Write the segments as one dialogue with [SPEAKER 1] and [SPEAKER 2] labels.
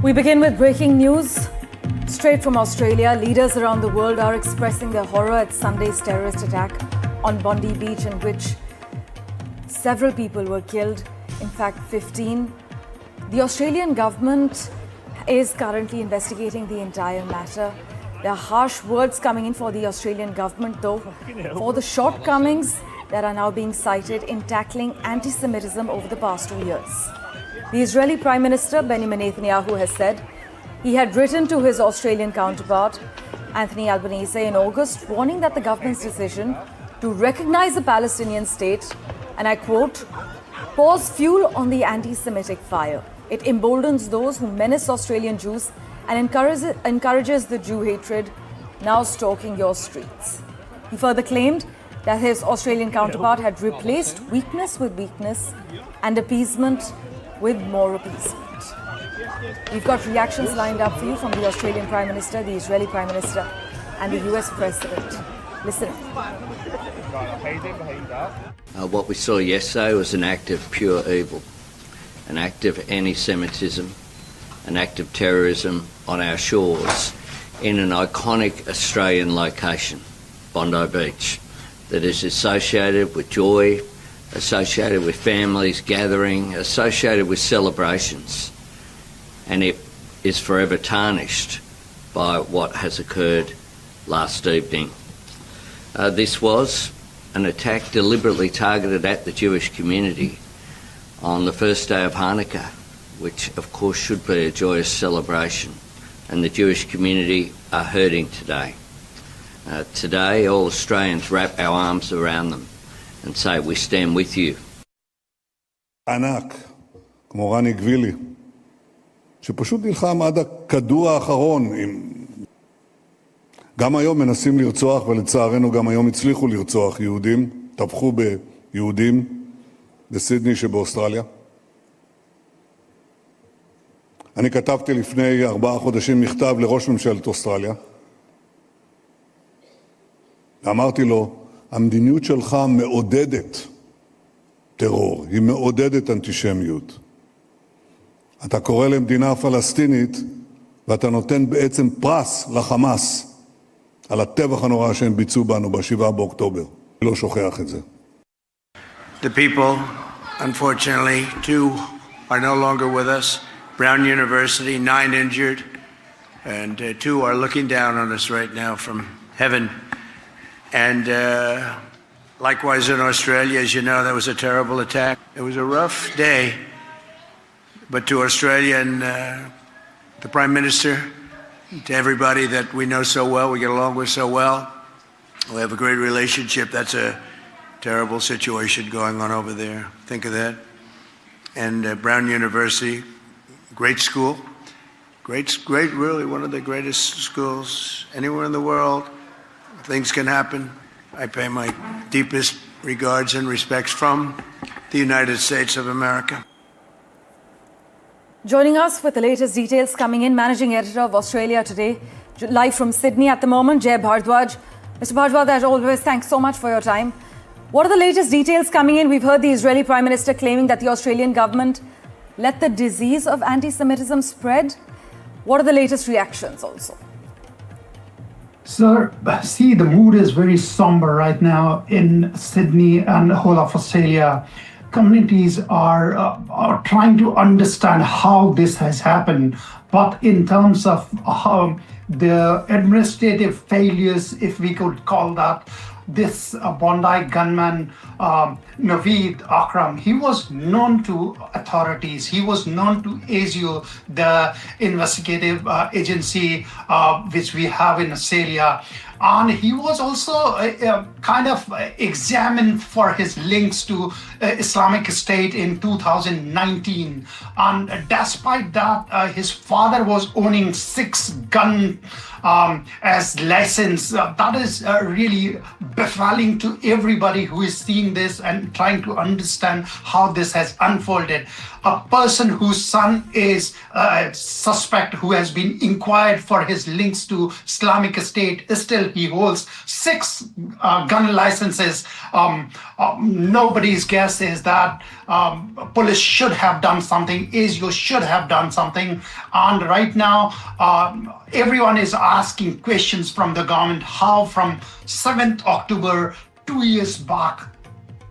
[SPEAKER 1] We begin with breaking news. Straight from Australia, leaders around the world are expressing their horror at Sunday's terrorist attack on Bondi Beach, in which several people were killed, in fact 15. The Australian government is currently investigating the entire matter. There are harsh words coming in for the Australian government, though, for the shortcomings that are now being cited in tackling anti-Semitism over the past 2 years. The Israeli Prime Minister Benjamin Netanyahu has said he had written to his Australian counterpart, Anthony Albanese, in August, warning that the government's decision to recognize the Palestinian state, and I quote, pours fuel on the anti-Semitic fire. It emboldens those who menace Australian Jews and encourages the Jew hatred now stalking your streets. He further claimed that his Australian counterpart had replaced weakness with weakness and appeasement with more appeasement. We've got reactions lined up for you from the Australian Prime Minister, the Israeli Prime Minister, and the US President. Listen.
[SPEAKER 2] What we saw yesterday was an act of pure evil, an act of anti-Semitism, an act of terrorism on our shores in an iconic Australian location, Bondi Beach, that is associated with joy, associated with families gathering, associated with celebrations, and it is forever tarnished by what has occurred last evening. This was an attack deliberately targeted at the Jewish community on the first day of Hanukkah, which of course should be a joyous celebration, and the Jewish community are hurting today. Today all Australians wrap our arms around them and say we stand with you.
[SPEAKER 3] ענק, כמו רני גבילי, שפשוט נלחם עד הכדור האחרון. גם היום מנסים לרצוח, ולצערנו גם היום הצליחו לרצוח יהודים, טבחו ביהודים בסידני שבאוסטרליה. אני כתבתי לפני 4 חודשים מכתב לראש ממשלת אוסטרליה, ואמרתי לו, המדיניות שלך מעודדת טרור, היא מעודדת אנטישמיות. אתה קורא למדינה פלסטינית, ואתה נותן בעצם פרס לחמאס על הטבח הנורא שהם ביצעו בנו ב7 באוקטובר. אני לא שוכח את זה.
[SPEAKER 4] The people, unfortunately, 2 are no longer with us. Brown University, 9 injured, and 2 are looking down on us right now from heaven. And likewise in Australia, as you know, that was a terrible attack. It was a rough day, but to Australia and the Prime Minister, to everybody that we know so well, we get along with so well, we have a great relationship. That's a terrible situation going on over there. Think of that. And Brown University, great school, great, really one of the greatest schools anywhere in the world. Things can happen. I pay my deepest regards and respects from the United States of America.
[SPEAKER 1] Joining us with the latest details coming in, Managing Editor of Australia Today, live from Sydney at the moment, Jay Bhardwaj. Mr. Bhardwaj, as always, thanks so much for your time. What are the latest details coming in? We've heard the Israeli Prime Minister claiming that the Australian government let the disease of anti-Semitism spread. What are the latest reactions also?
[SPEAKER 5] Sir, see, the mood is very somber right now in Sydney and the whole of Australia. Communities are trying to understand how this has happened. But in terms of the administrative failures, if we could call that, this Bondi gunman, Naveed Akram, he was known to authorities. He was known to ASIO, the investigative agency which we have in Australia. And he was also kind of examined for his links to Islamic State in 2019. And despite that, his father was owning 6 guns as license. That is really befalling to everybody who is seeing watching this and trying to understand how this has unfolded. A person whose son is a suspect who has been inquired for his links to Islamic State, still he holds 6 gun licenses. Nobody's guess is that police should have done something, ASIO should have done something. And right now, everyone is asking questions from the government, how from 7th October, 2 years back,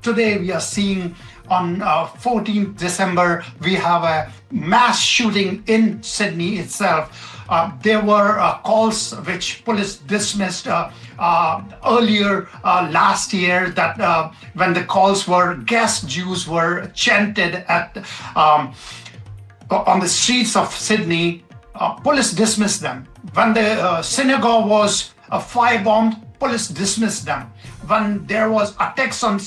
[SPEAKER 5] today we are seeing on 14th December, we have a mass shooting in Sydney itself. There were calls which police dismissed earlier last year that when the calls were gas Jews were chanted at on the streets of Sydney, police dismissed them. When the synagogue was firebombed, police dismissed them. When there was attacks on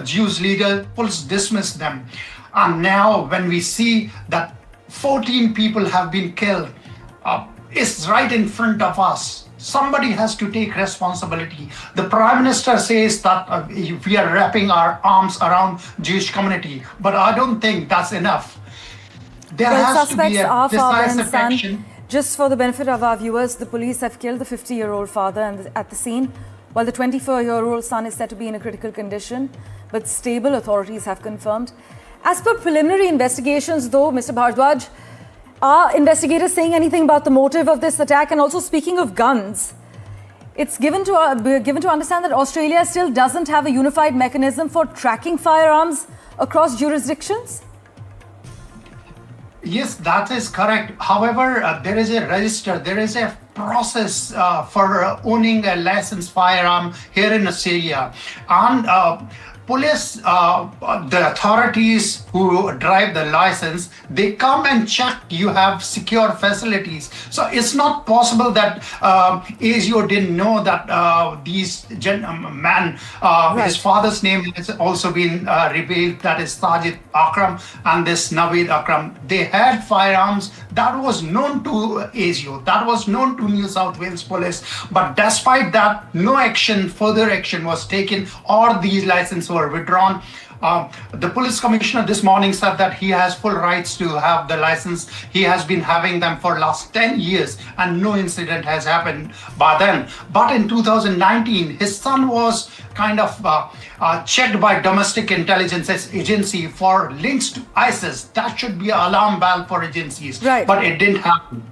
[SPEAKER 5] Jews leader, police dismissed them. And now when we see that 14 people have been killed, it's right in front of us. Somebody has to take responsibility. The Prime Minister says that we are wrapping our arms around Jewish community, but I don't think that's enough. There has to be a decisive action.
[SPEAKER 1] Just for the benefit of our viewers, the police have killed the 50-year-old father at the scene, while the 24-year-old son is said to be in a critical condition, but stable, authorities have confirmed. As per preliminary investigations, though, Mr. Bhardwaj, are investigators saying anything about the motive of this attack? And also, speaking of guns, it's given to understand that Australia still doesn't have a unified mechanism for tracking firearms across jurisdictions?
[SPEAKER 5] Yes, that is correct. However, there is a register, there is a process for owning a licensed firearm here in Australia. And police, the authorities who drive the license, they come and check you have secure facilities. So it's not possible that ASIO didn't know that these man, his father's name has also been revealed, that is Sajid Akram and this Naveed Akram. They had firearms that was known to ASIO, that was known to New South Wales Police. But despite that, no action, further action was taken, or these licenses were withdrawn. The police commissioner this morning said that he has full rights to have the license. He has been having them for last 10 years and no incident has happened by then. But in 2019, his son was kind of checked by domestic intelligence agency for links to ISIS. That should be an alarm bell for agencies,
[SPEAKER 1] right.
[SPEAKER 5] But it didn't happen.